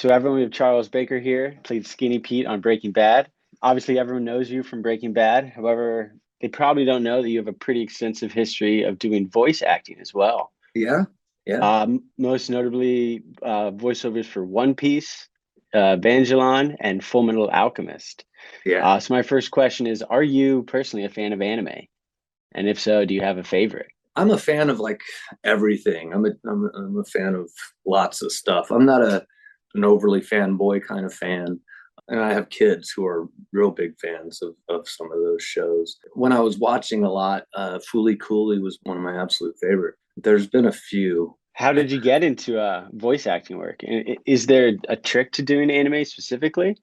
So everyone, we have Charles Baker here, played Skinny Pete on Breaking Bad. Obviously, everyone knows you from Breaking Bad. However, they probably don't know that you have a pretty extensive history of doing voice acting as well. Yeah, yeah, Most notably, voiceovers for One Piece, Evangelon, and Fullmetal Alchemist. yeah. So my first question is, are you personally a fan of anime? And if so, do you have a favorite? I'm a fan of like everything. I'm a fan of lots of stuff. I'm not an overly fanboy kind of fan. And I have kids who are real big fans of some of those shows. When I was watching a lot, Foolie Cooley was one of my absolute favorite. There's been a few. How did you get into voice acting work? Is there a trick to doing anime specifically?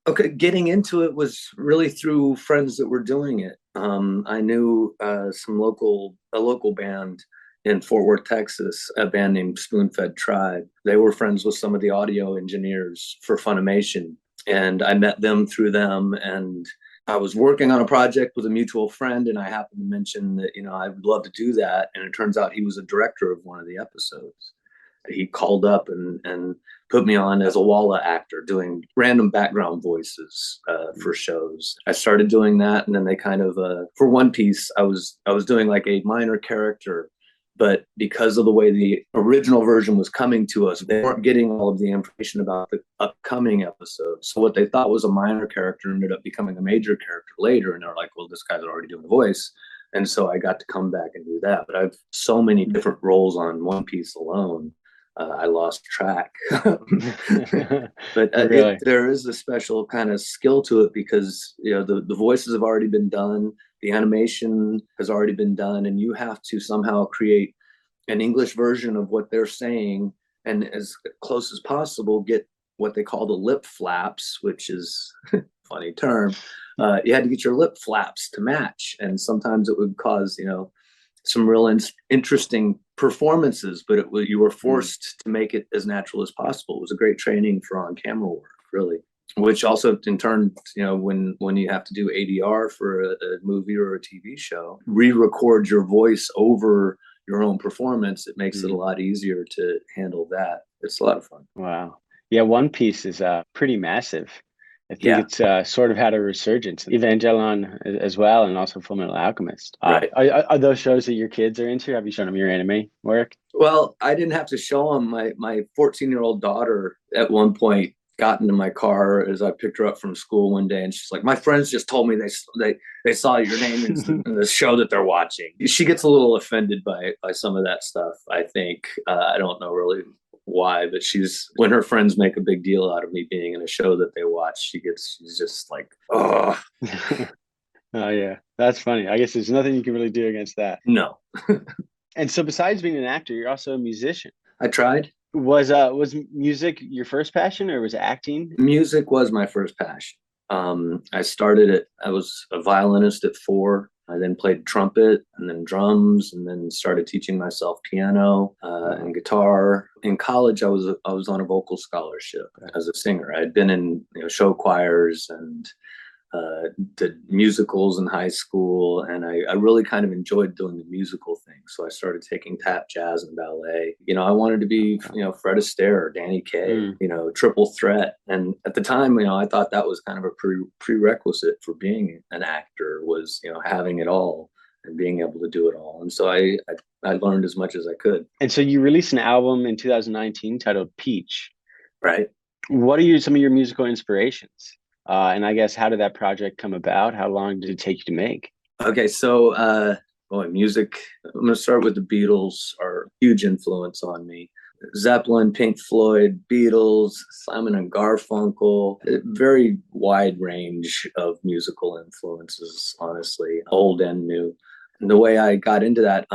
Okay, getting into it was really through friends that were doing it. I knew a local band in Fort Worth, Texas, a band named Spoon-Fed Tribe. They were friends with some of the audio engineers for Funimation, and I met them through them. And I was working on a project with a mutual friend, and I happened to mention that I would love to do that. And it turns out he was a director of one of the episodes. He called up and put me on as a Walla actor doing random background voices for shows. I started doing that, and then they kind of for One Piece, I was doing like a minor character, but because of the way the original version was coming to us, they weren't getting all of the information about the upcoming episodes. So what they thought was a minor character ended up becoming a major character later, and they're like, "Well, this guy's already doing the voice." And so I got to come back and do that. But I've so many different roles on One Piece alone. I lost track. But Really? there is a special kind of skill to it because the voices have already been done, the animation has already been done, and you have to somehow create an English version of what they're saying, and as close as possible get what they call the lip flaps, which is a funny term. You had to get your lip flaps to match, and sometimes it would cause some real interesting performances, but you were forced to make it as natural as possible. It was a great training for on-camera work, really. Which also, in turn, when you have to do ADR for a movie or a TV show, re-record your voice over your own performance. It makes it a lot easier to handle that. It's a lot of fun. Wow. Yeah, One Piece is pretty massive. I think Yeah, it's sort of had a resurgence. Evangelion as well, and also Fullmetal Alchemist. right. Are those shows that your kids are into? Have you shown them your anime work? Well, I didn't have to show them. My 14-year-old daughter at one point got into my car as I picked her up from school one day, and she's like, "My friends just told me they saw your name in the show that they're watching." She gets a little offended by some of that stuff. I think I don't know really why, but when her friends make a big deal out of me being in a show that they watch, she's just like, "Oh, Oh yeah, that's funny. I guess there's nothing you can really do against that. no." And so besides being an actor, you're also a musician. I tried. Was music your first passion or was acting? Music was my first passion. I started it. I was a violinist at 4. I then played trumpet and then drums, and then started teaching myself piano and guitar. In college, I was on a vocal scholarship as a singer. I had been in show choirs and did musicals in high school, and I really kind of enjoyed doing the musical thing. So I started taking tap, jazz, and ballet. I wanted to be, Fred Astaire or Danny Kaye, Mm. triple threat. And at the time, I thought that was kind of a prerequisite for being an actor was, having it all and being able to do it all. And so I learned as much as I could. And so you released an album in 2019 titled Peach. Right. What are some of your musical inspirations? And I guess how did that project come about? How long did it take you to make? Okay, so boy, music. I'm going to start with the Beatles are a huge influence on me. Zeppelin, Pink Floyd, Beatles, Simon and Garfunkel, a very wide range of musical influences, honestly, old and new. And the way I got into that,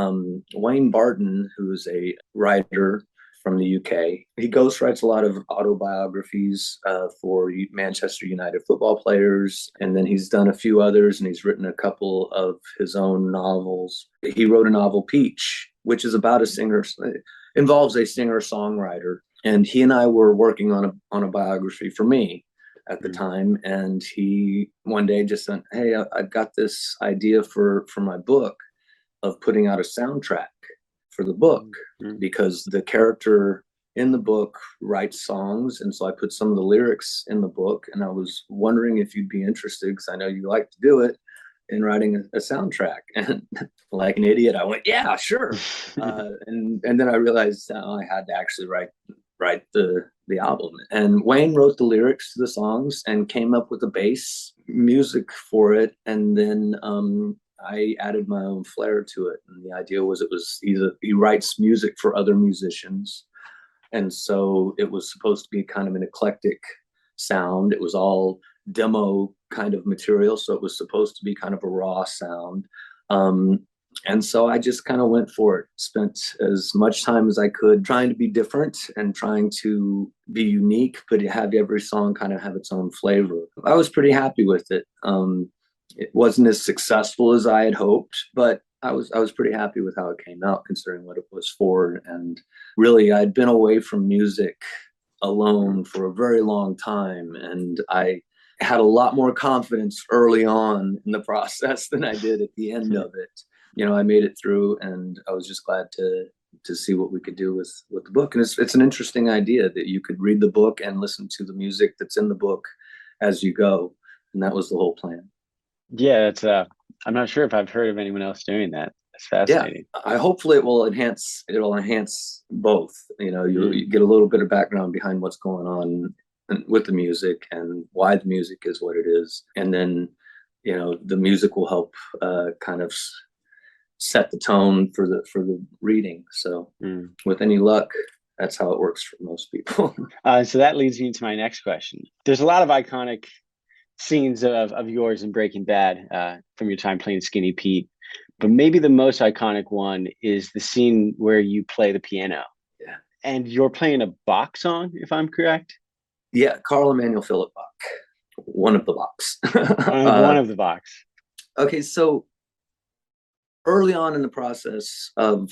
Wayne Barton, who's a writer from the UK. He ghostwrites a lot of autobiographies for Manchester United football players, and then he's done a few others, and he's written a couple of his own novels. He wrote a novel, Peach, which is about a singer, involves a singer-songwriter, and he and I were working on a biography for me at the time, and he one day just said, "Hey, I've got this idea for my book of putting out a soundtrack for the book," because the character in the book writes songs, and so I put some of the lyrics in the book, and I was wondering if you'd be interested, because I know you like to do it, in writing a soundtrack. And like an idiot, I went, yeah, sure. And then I realized I had to actually write the album. And Wayne wrote the lyrics to the songs and came up with the bass music for it, and then I added my own flair to it. And the idea was it was either he writes music for other musicians, and so it was supposed to be kind of an eclectic sound. It was all demo kind of material, so it was supposed to be kind of a raw sound. And so I just kind of went for it, spent as much time as I could trying to be different and trying to be unique, but have every song kind of have its own flavor. I was pretty happy with it. It wasn't as successful as I had hoped, but I was pretty happy with how it came out, considering what it was for. And really, I'd been away from music alone for a very long time, and I had a lot more confidence early on in the process than I did at the end of it. You know, I made it through, and I was just glad to see what we could do with the book. And it's an interesting idea that you could read the book and listen to the music that's in the book as you go, and that was the whole plan. Yeah, it's I'm not sure if I've heard of anyone else doing that. It's fascinating. Yeah, I hopefully it'll enhance both. You know, you get a little bit of background behind what's going on with the music and why the music is what it is, and then you know the music will help kind of set the tone for the reading. So with any luck, that's how it works for most people. So that leads me to my next question. There's a lot of iconic scenes of yours in Breaking Bad from your time playing Skinny Pete, but maybe the most iconic one is the scene where you play the piano. Yeah. And you're playing a Bach song, if I'm correct. Yeah, Carl Emanuel Philip Bach, one of the Bachs. One of the Bachs. Okay, so early on in the process of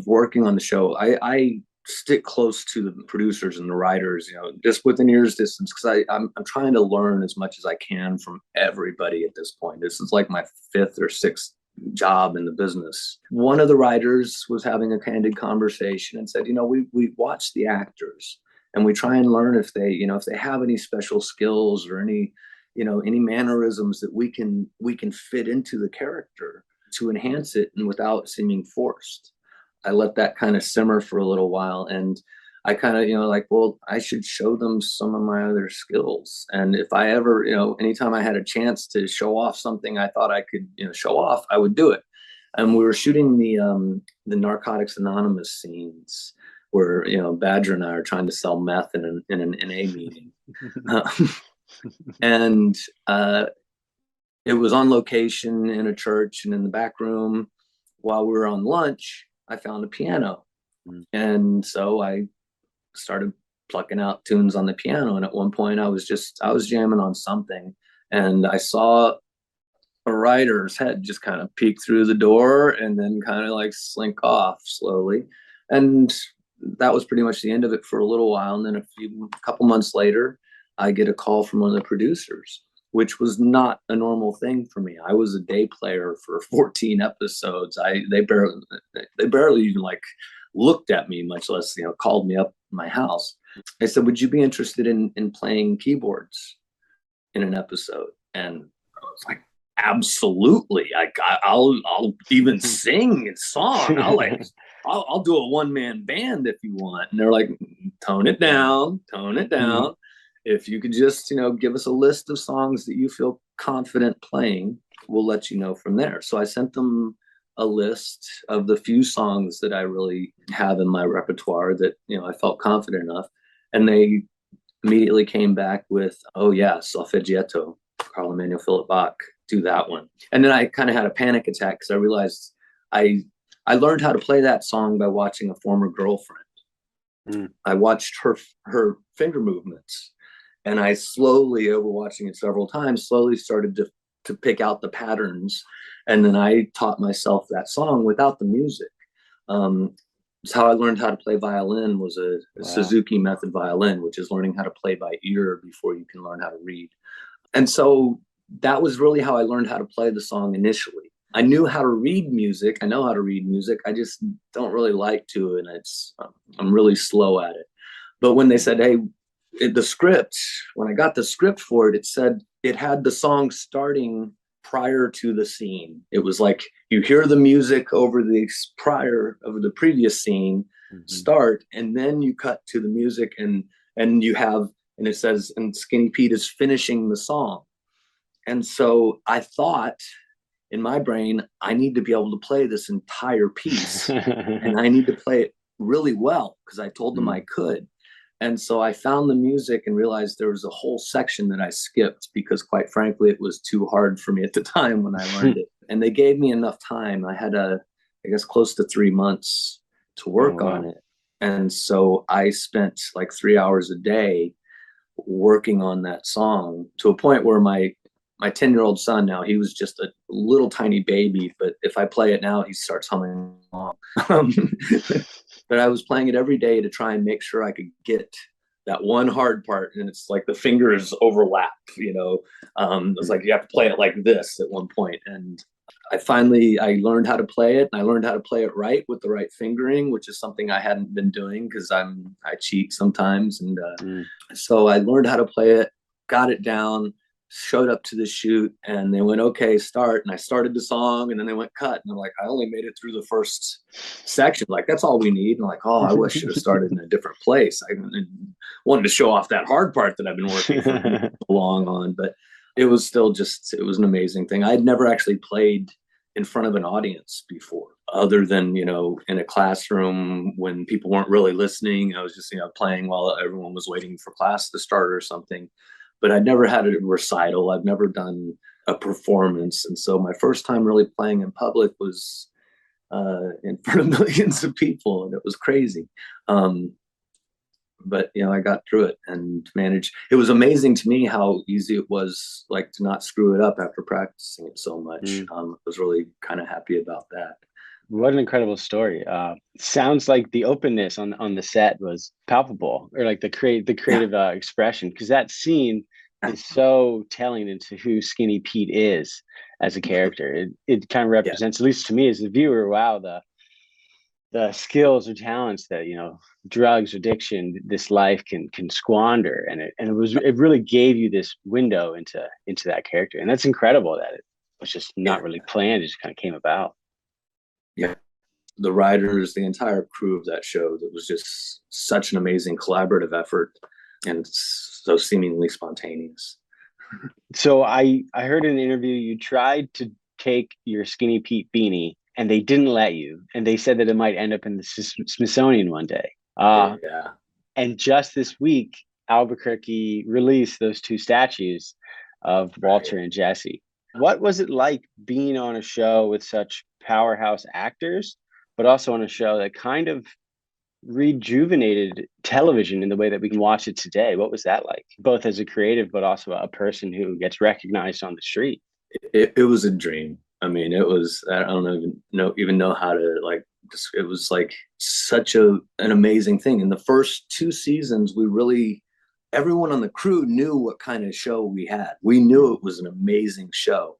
working on the show, I stick close to the producers and the writers, you know, just within ear's distance, because I'm trying to learn as much as I can from everybody at this point. This is like my fifth or sixth job in the business. One of the writers was having a candid conversation and said, you know, we watch the actors and we try and learn if they, you know, if they have any special skills or any, you know, any mannerisms that we can fit into the character to enhance it and without seeming forced. I let that kind of simmer for a little while, and I kind of, you know, like, well, I should show them some of my other skills. And if I ever, you know, anytime I had a chance to show off something I thought I could, you know, show off, I would do it. And we were shooting the Narcotics Anonymous scenes where, you know, Badger and I are trying to sell meth in an NA meeting. And it was on location in a church, and in the back room while we were on lunch, I found a piano. And so I started plucking out tunes on the piano. And at one point I was jamming on something, and I saw a writer's head just kind of peek through the door and then kind of like slink off slowly. And that was pretty much the end of it for a little while. And then a couple months later, I get a call from one of the producers, which was not a normal thing for me. I was a day player for 14 episodes. They barely even like looked at me, much less, you know, called me up in my house. I said, would you be interested in playing keyboards in an episode? And I was like, absolutely. I'll even sing a song. I'll do a one-man band if you want. And they're like, tone it down. If you could just, you know, give us a list of songs that you feel confident playing, we'll let you know from there. So I sent them a list of the few songs that I really have in my repertoire that, you know, I felt confident enough. And they immediately came back with, oh yeah, Solfeggietto, Carl Emanuel Philip Bach, do that one. And then I kind of had a panic attack because I realized I learned how to play that song by watching a former girlfriend. I watched her finger movements. And I slowly, over watching it several times, slowly started to pick out the patterns. And then I taught myself that song without the music. It's how I learned how to play violin, was a Suzuki method violin, which is learning how to play by ear before you can learn how to read. And so that was really how I learned how to play the song initially. I knew how to read music. I know how to read music. I just don't really like to, and I'm really slow at it. But when they said, hey, the script, when I got the script for it, it said it had the song starting prior to the scene. It was like you hear the music over the prior of the previous scene start, and then you cut to the music, and you have, and it says, and Skinny Pete is finishing the song. And so I thought in my brain, I need to be able to play this entire piece, and I need to play it really well because I told them I could. And so I found the music and realized there was a whole section that I skipped because, quite frankly, it was too hard for me at the time when I learned it. And they gave me enough time. I had I guess, close to 3 months to work on it. And so I spent like 3 hours a day working on that song, to a point where my 10-year-old son now, he was just a little tiny baby, but if I play it now, he starts humming along. But I was playing it every day to try and make sure I could get that one hard part. And it's like the fingers overlap, you know. It was like you have to play it like this at one point. And I learned how to play it, and I learned how to play it right with the right fingering, which is something I hadn't been doing because I cheat sometimes. And so I learned how to play it, got it down, showed up to the shoot, and they went, okay, start. And I started the song, and then they went, cut. And I'm like, I only made it through the first section. Like, that's all we need. And I'm like, oh, I wish I should have started in a different place. I wanted to show off that hard part that I've been working for so long on. But it was still it was an amazing thing. I had never actually played in front of an audience before, other than, you know, in a classroom when people weren't really listening. I was just, you know, playing while everyone was waiting for class to start or something. But I'd never had a recital. I've never done a performance. And so my first time really playing in public was in front of millions of people, and it was crazy. But, you know, I got through it and managed. It was amazing to me how easy it was, like, to not screw it up after practicing it so much. I was really kind of happy about that. What an incredible story. Sounds like the openness on the set was palpable, or like the creative expression, because that scene is so telling into who Skinny Pete is as a character. It kind of represents, at least to me as the viewer, wow, the skills or talents that, you know, drugs, addiction, this life can squander. And it really gave you this window into that character. And that's incredible that it was just not really planned. It just kind of came about. Yeah, the writers, the entire crew of that show, that was just such an amazing collaborative effort, and so seemingly spontaneous. So I heard in an interview you tried to take your Skinny Pete beanie and they didn't let you, and they said that it might end up in the Smithsonian one day. And just this week, Albuquerque released those 2 statues of Walter and Jesse. What was it like being on a show with such powerhouse actors, but also on a show that kind of rejuvenated television in the way that we can watch it today? What was that like, both as a creative, but also a person who gets recognized on the street? It was a dream. I mean, it was, I don't even know how to, like, it was like such an amazing thing. In the first 2 seasons, everyone on the crew knew what kind of show we had. We knew it was an amazing show.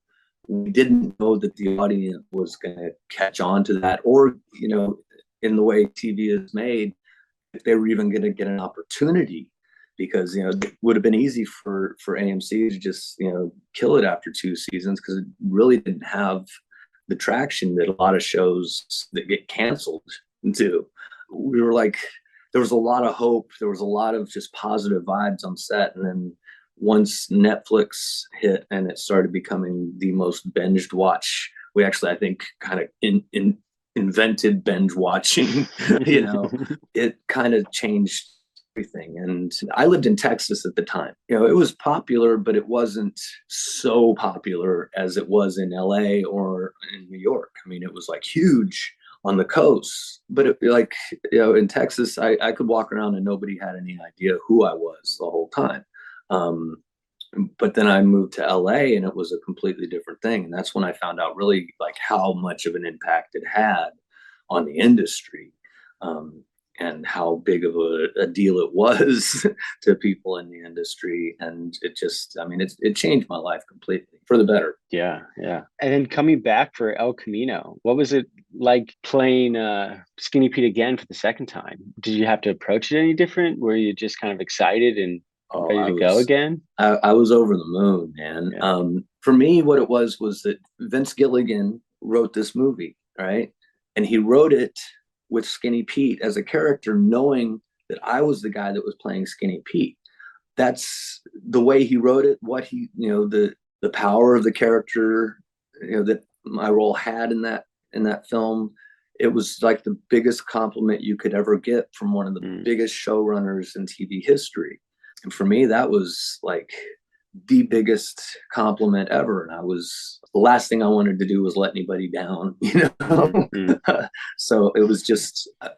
We didn't know that the audience was going to catch on to that, or, you know, in the way TV is made, if they were even going to get an opportunity, because, you know, it would have been easy for AMC to just, you know, kill it after 2 seasons, because it really didn't have the traction that a lot of shows that get canceled do. We were like, there was a lot of hope. There was a lot of just positive vibes on set. And then once Netflix hit and it started becoming the most binged watch, we actually, I think, kind of invented binge watching. You know, it kind of changed everything. And I lived in Texas at the time. You know, it was popular, but it wasn't so popular as it was in LA or in New York. I mean, it was like huge on the coast, but like, you know, in Texas, I could walk around and nobody had any idea who I was the whole time. But then I moved to LA and it was a completely different thing. And that's when I found out really, like, how much of an impact it had on the industry, and how big of a deal it was to people in the industry. And it just, I mean, it changed my life completely. for the better. Yeah, yeah. And then coming back for El Camino, what was it like playing Skinny Pete again for the second time? Did you have to approach it any different? Were you just kind of excited and Oh, ready to go again? I was over the moon, man. Yeah. For me, what it was that Vince Gilligan wrote this movie, right? And he wrote it with Skinny Pete as a character, knowing that I was the guy that was playing Skinny Pete. That's the way he wrote it. What he, the power of the character, that my role had in that film. It was like the biggest compliment you could ever get from one of the biggest showrunners in TV history. And for me, that was like the biggest compliment ever. And the last thing I wanted to do was let anybody down, So it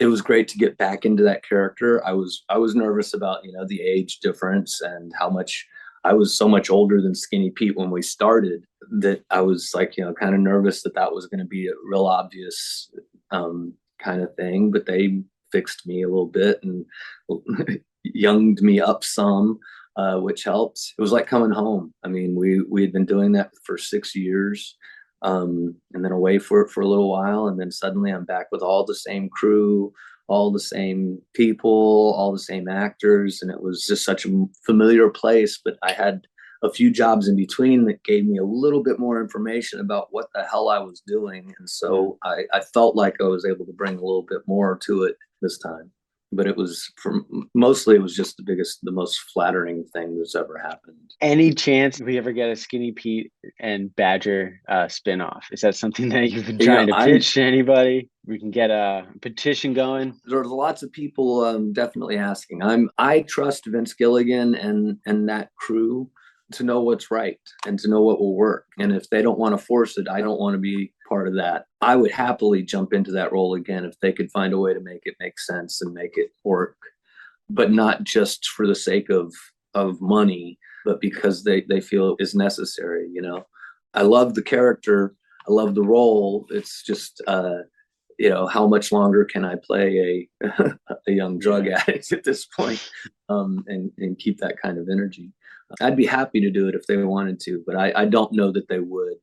was great to get back into that character. I was nervous about, the age difference and how much I was so much older than Skinny Pete when we started, that I was like, kind of nervous that was going to be a real obvious kind of thing, but they fixed me a little bit and younged me up some, which helped. It was like coming home. I mean, we had been doing that for 6 years, and then away for a little while, and then suddenly I'm back with all the same crew, all the same people, all the same actors, and it was just such a familiar place. But I had a few jobs in between that gave me a little bit more information about what the hell I was doing, and so I felt like I was able to bring a little bit more to it this time. But it was mostly it was just the most flattering thing that's ever happened. Any chance we ever get a Skinny Pete and Badger spinoff? Is that something that you've been trying to pitch to anybody? We can get a petition going. There's lots of people definitely asking. I trust Vince Gilligan and that crew to know what's right and to know what will work. And if they don't want to force it, I don't want to be part of that. I would happily jump into that role again if they could find a way to make it make sense and make it work, but not just for the sake of money, but because they feel it is necessary. I love the character. I love the role. It's just, how much longer can I play a young drug addict at this point, and keep that kind of energy? I'd be happy to do it if they wanted to, but I don't know that they would.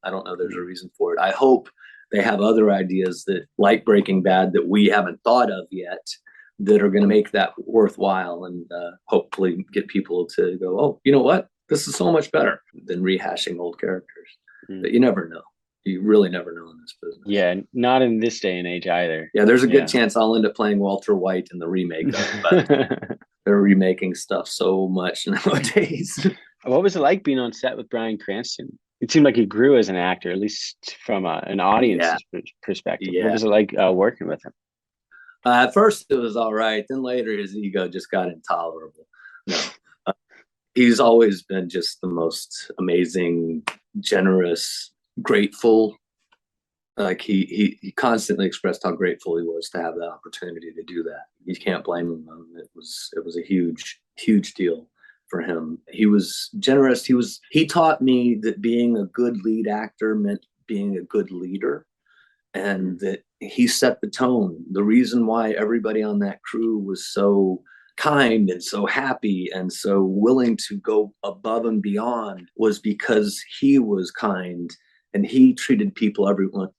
I don't know there's a reason for it. I hope they have other ideas that, like Breaking Bad, that we haven't thought of yet, that are going to make that worthwhile, and hopefully get people to go, oh, you know what? This is so much better than rehashing old characters. But you never know. You really never know in this business. Yeah, not in this day and age either. Yeah, there's a good chance I'll end up playing Walter White in the remake of it, but they're remaking stuff so much nowadays. What was it like being on set with Bryan Cranston? It seemed like he grew as an actor, at least from an audience perspective. Yeah. What was it like working with him? At first, it was all right. Then later, his ego just got intolerable. No, he's always been just the most amazing, generous, grateful. Like he constantly expressed how grateful he was to have the opportunity to do that. You can't blame him. It was a huge deal for him. He was generous. He taught me that being a good lead actor meant being a good leader, and that he set the tone. The reason why everybody on that crew was so kind and so happy and so willing to go above and beyond was because he was kind and he treated people,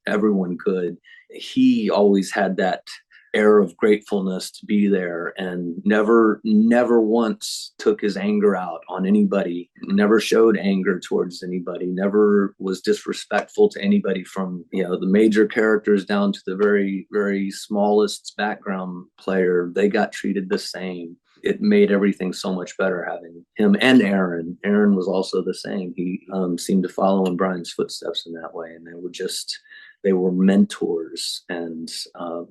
everyone good. He always had that air of gratefulness to be there, and never once took his anger out on anybody, never showed anger towards anybody, never was disrespectful to anybody, from the major characters down to the very, very smallest background player. They got treated the same. It made everything so much better having him, and Aaron. Aaron was also the same. He seemed to follow in Brian's footsteps in that way, and they were mentors and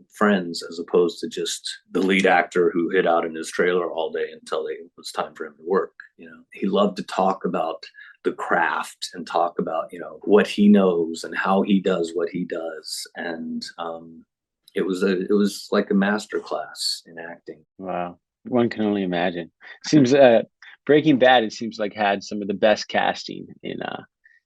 friends, as opposed to just the lead actor who hid out in his trailer all day until it was time for him to work. He loved to talk about the craft and talk about what he knows and how he does what he does, and it was like a master class in acting. Wow. One can only imagine. Seems Breaking Bad, it seems like, had some of the best casting in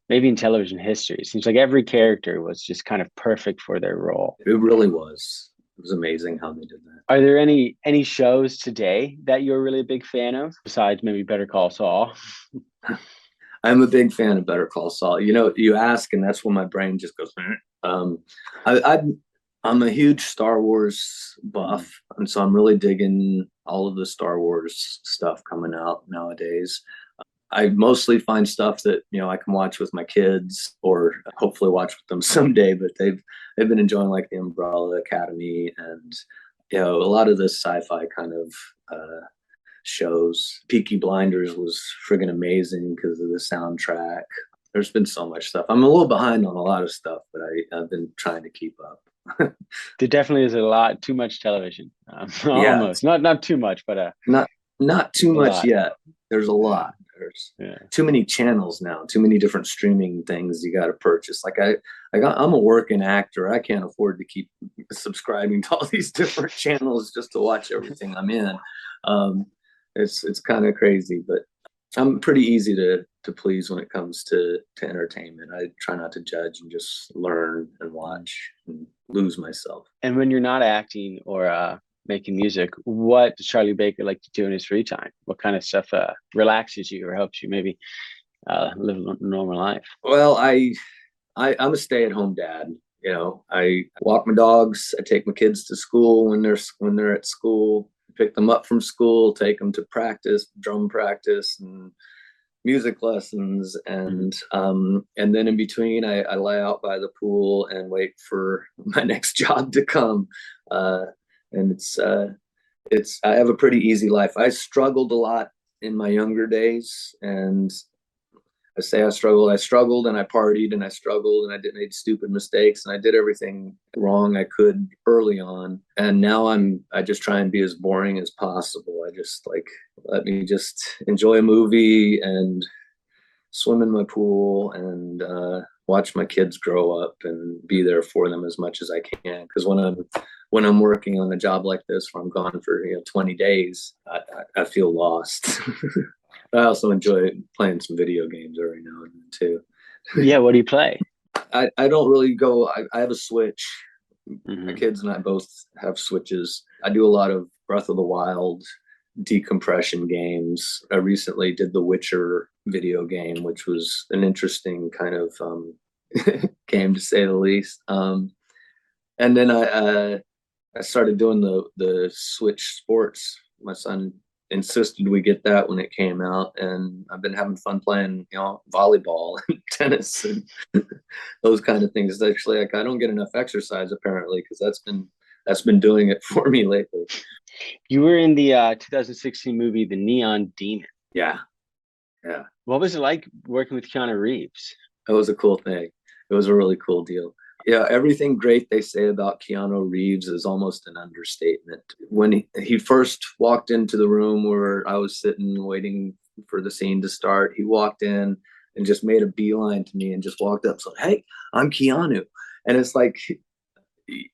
maybe in television history. It seems like every character was just kind of perfect for their role. It really was. It was amazing how they did that. Are there any shows today that you're really a big fan of, besides maybe Better Call Saul? I'm a big fan of Better Call Saul. You know, you ask, and that's when my brain just goes. I, I'm a huge Star Wars buff, and so I'm really digging all of the Star Wars stuff coming out nowadays. I mostly find stuff that I can watch with my kids, or hopefully watch with them someday. But they've been enjoying like the Umbrella Academy, and a lot of the sci-fi kind of shows. Peaky Blinders was friggin' amazing because of the soundtrack. There's been so much stuff. I'm a little behind on a lot of stuff, but I've been trying to keep up. There definitely is a lot too much television. Yeah, Almost not too much, but not too a much lot. yet. There's a lot. There's too many channels now, too many different streaming things you got to purchase. Like I'm a working actor. I can't afford to keep subscribing to all these different channels just to watch everything I'm in. It's kind of crazy, but I'm pretty easy to please when it comes to entertainment. I try not to judge and just learn and watch and lose myself. And when you're not acting or making music, what does Charlie Baker like to do in his free time? What kind of stuff relaxes you or helps you maybe live a normal life? Well, I'm a stay-at-home dad. I walk my dogs. I take my kids to school when they're at school. Pick them up from school, take them to practice, drum practice, and music lessons, and then in between, I lay out by the pool and wait for my next job to come. And I have a pretty easy life. I struggled a lot in my younger days, and I say I struggled and I partied and I struggled and I made stupid mistakes and I did everything wrong I could early on. And now I just try and be as boring as possible. I just let me just enjoy a movie and swim in my pool and watch my kids grow up and be there for them as much as I can. Because when I'm working on a job like this where I'm gone for 20 days, I feel lost. I also enjoy playing some video games every now and then too. Yeah, what do you play? I don't really go. I have a Switch. Mm-hmm. My kids and I both have Switches. I do a lot of Breath of the Wild decompression games. I recently did the Witcher video game, which was an interesting kind of game to say the least. And then I started doing the Switch Sports. My son insisted we get that when it came out, and I've been having fun playing volleyball and tennis and those kind of things. Actually, I don't get enough exercise apparently, because that's been doing it for me lately. You were in the 2016 movie The Neon Demon. Yeah. What was it like working with Keanu Reeves? It was a cool thing. It was a really cool deal. Yeah, everything great they say about Keanu Reeves is almost an understatement. When he first walked into the room where I was sitting waiting for the scene to start, he walked in and just made a beeline to me and just walked up, said, "Hey, I'm Keanu." And it's like,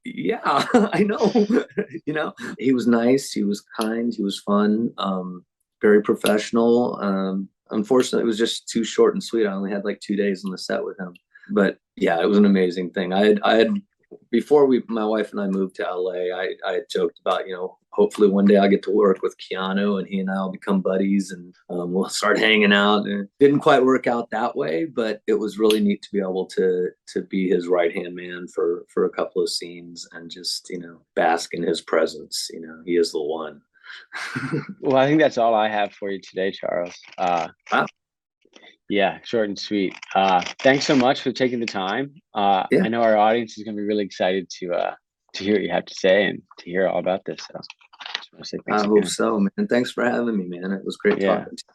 yeah, I know. He was nice, he was kind, he was fun, very professional. Unfortunately, it was just too short and sweet. I only had like 2 days on the set with him. But yeah, it was an amazing thing. I had before my wife and I moved to LA, I had joked about, hopefully one day I'll get to work with Keanu and he and I will become buddies and we'll start hanging out. And it didn't quite work out that way, but it was really neat to be able to be his right-hand man for a couple of scenes and just, bask in his presence. He is the one. Well, I think that's all I have for you today, Charles. Wow. Yeah, short and sweet. Thanks so much for taking the time. I know our audience is going to be really excited to hear what you have to say and to hear all about this. So just want to say thanks I hope so, man. Thanks for having me, man. It was great talking to you.